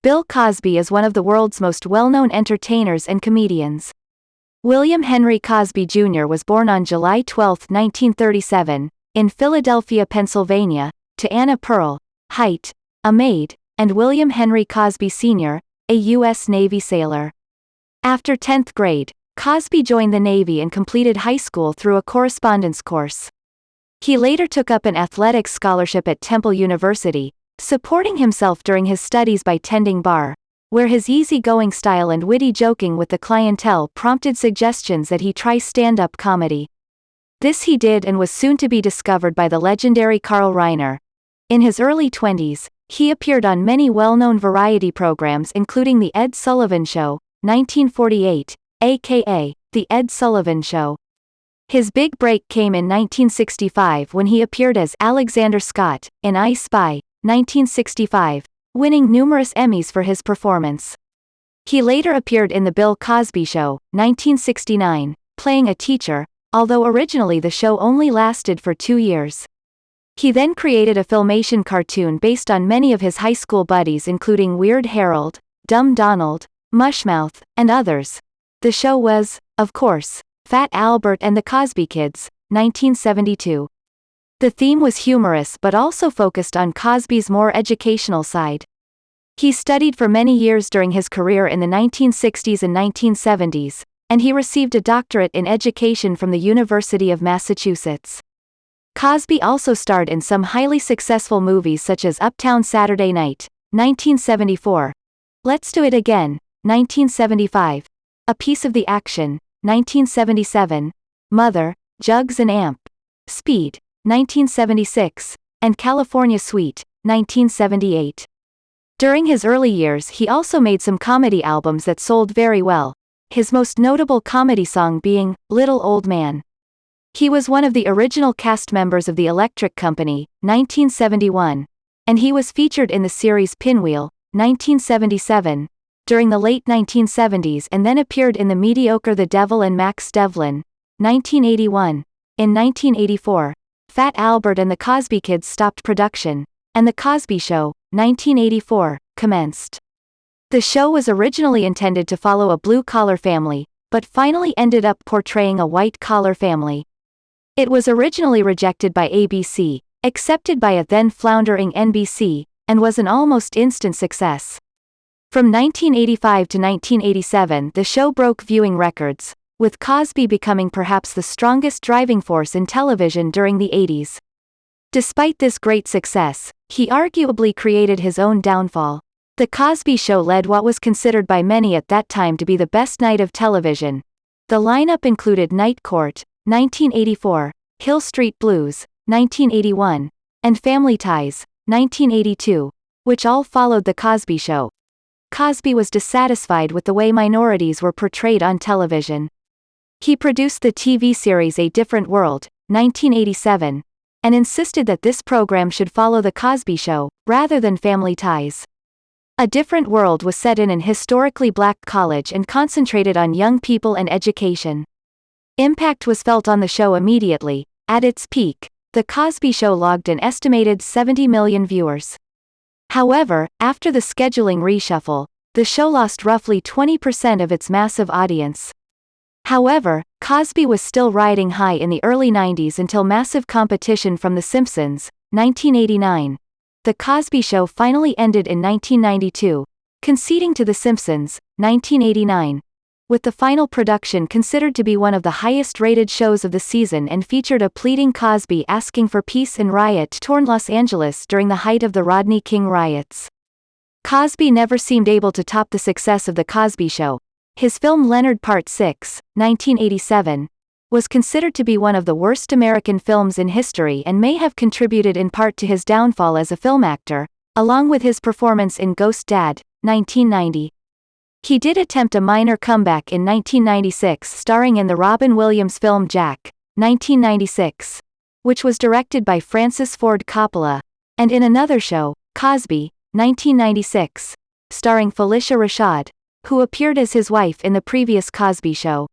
Bill Cosby is one of the world's most well-known entertainers and comedians. William Henry Cosby Jr. was born on July 12, 1937, in Philadelphia, Pennsylvania, to Anna Pearl, height, a maid, and William Henry Cosby Sr., a U.S. Navy sailor. After 10th grade, Cosby joined the Navy and completed high school through a correspondence course. He later took up an athletics scholarship at Temple University, supporting himself during his studies by tending bar, where his easygoing style and witty joking with the clientele prompted suggestions that he try stand-up comedy. This he did and was soon to be discovered by the legendary Carl Reiner. In his early 20s, he appeared on many well-known variety programs including The Ed Sullivan Show, 1948, aka The Ed Sullivan Show. His big break came in 1965 when he appeared as Alexander Scott in I Spy, 1965, winning numerous Emmys for his performance. He later appeared in The Bill Cosby Show, 1969, playing a teacher, although originally the show only lasted for 2 years. He then created a Filmation cartoon based on many of his high school buddies including Weird Harold, Dumb Donald, Mushmouth, and others. The show was, of course, Fat Albert and the Cosby Kids, 1972. The theme was humorous but also focused on Cosby's more educational side. He studied for many years during his career in the 1960s and 1970s, and he received a doctorate in education from the University of Massachusetts. Cosby also starred in some highly successful movies such as Uptown Saturday Night, 1974, Let's Do It Again, 1975, A Piece of the Action, 1977, Mother, Jugs and Amp, Speed, 1976, and California Suite, 1978. During his early years he also made some comedy albums that sold very well, his most notable comedy song being, Little Old Man. He was one of the original cast members of The Electric Company, 1971, and he was featured in the series Pinwheel, 1977, during the late 1970s and then appeared in the mediocre The Devil and Max Devlin, 1981. In 1984, Fat Albert and the Cosby Kids stopped production, and The Cosby Show, 1984, commenced. The show was originally intended to follow a blue-collar family, but finally ended up portraying a white-collar family. It was originally rejected by ABC, accepted by a then-floundering NBC, and was an almost instant success. From 1985 to 1987 the show broke viewing records, with Cosby becoming perhaps the strongest driving force in television during the 80s. Despite this great success, he arguably created his own downfall. The Cosby Show led what was considered by many at that time to be the best night of television. The lineup included Night Court, 1984, Hill Street Blues, 1981, and Family Ties, 1982, which all followed The Cosby Show. Cosby was dissatisfied with the way minorities were portrayed on television. He produced the TV series A Different World, 1987, and insisted that this program should follow The Cosby Show, rather than Family Ties. A Different World was set in an historically black college and concentrated on young people and education. Impact was felt on the show immediately. At its peak, The Cosby Show logged an estimated 70 million viewers. However, after the scheduling reshuffle, the show lost roughly 20% of its massive audience. However, Cosby was still riding high in the early 90s until massive competition from The Simpsons, 1989. The Cosby Show finally ended in 1992, conceding to The Simpsons, 1989, with the final production considered to be one of the highest-rated shows of the season and featured a pleading Cosby asking for peace in riot-torn Los Angeles during the height of the Rodney King riots. Cosby never seemed able to top the success of The Cosby Show. His film Leonard Part 6, 1987, was considered to be one of the worst American films in history and may have contributed in part to his downfall as a film actor, along with his performance in Ghost Dad, 1990. He did attempt a minor comeback in 1996 starring in the Robin Williams film Jack, 1996, which was directed by Francis Ford Coppola, and in another show, Cosby, 1996, starring Felicia Rashad, who appeared as his wife in the previous Cosby Show.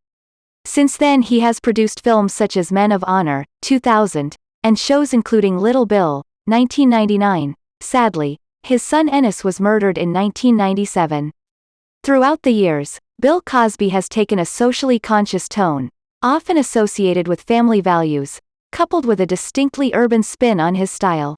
Since then he has produced films such as Men of Honor, 2000, and shows including Little Bill, 1999. Sadly, His son Ennis was murdered in 1997. Throughout the years, Bill Cosby has taken a socially conscious tone, often associated with family values, coupled with a distinctly urban spin on his style.